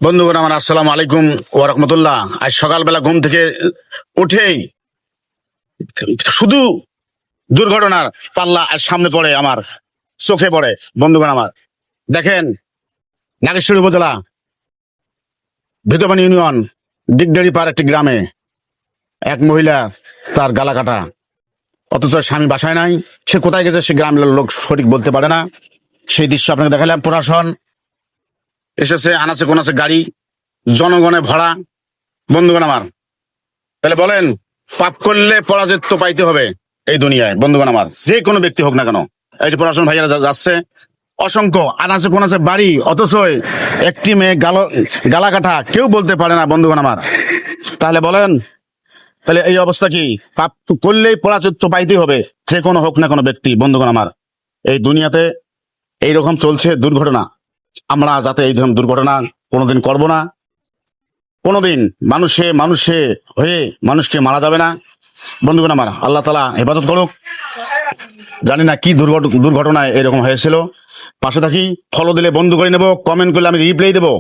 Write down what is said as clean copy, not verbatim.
বন্ধুগণ আমার, আসসালামু আলাইকুম ওয়া রাহমাতুল্লাহ। আজ সকালবেলা ঘুম থেকে উঠেই শুধু দুর্ঘটনার পাল্লা আজ সামনে পড়ে, আমার চোখে পড়ে। বন্ধুগণ আমার, দেখেন, নাগেশ্বরী উপজেলা ভিতবান ইউনিয়ন ডিগডারি পাড় একটি গ্রামে এক মহিলা, তার গালা কাটা, অথচ স্বামী বাসায় নাই। সে কোথায় গেছে সে গ্রামের লোক সঠিক বলতে পারে না। সেই দৃশ্য আপনাকে দেখালাম। প্রশাসন এসেছে, আনাচে কোনাচে গাড়ি, জনগণে ভরা। বন্ধুগণ আমার, তাহলে বলেন, পাপ করলে পরাজিত পাইতে হবে এই দুনিয়ায়। বন্ধুগণ আমার, যে কোনো ব্যক্তি হোক না কেন, এই যে প্রশাসন ভাইয়ারা যাচ্ছে, অসংখ্য আনাচে কোনাচে বাড়ি, অথচ একটি মেয়ে গালা কাটা, কেউ বলতে পারে না। বন্ধুগণ আমার, তাহলে বলেন, তাহলে এই অবস্থা কি? পাপ করলেই পরাজিত পাইতেই হবে, যে কোনো হোক না কোনো ব্যক্তি। বন্ধুগণ আমার, এই দুনিয়াতে এইরকম চলছে দুর্ঘটনা। আমরা যাতে এই ধরনের দুর্ঘটনা কোনোদিন করব না। কোনোদিন মানুষে মানুষে হয়ে মানুষকে মারা যাবে না। বন্ধুগণ আমার, আল্লাহ তাআলা হেফাজত করুক। জানি না কি দুর্ঘটনায় এরকম হয়েছিল। পাশে থাকি, ফলো দিলে বন্ধু করে নেব, কমেন্ট করলে আমি রিপ্লাই দেবো।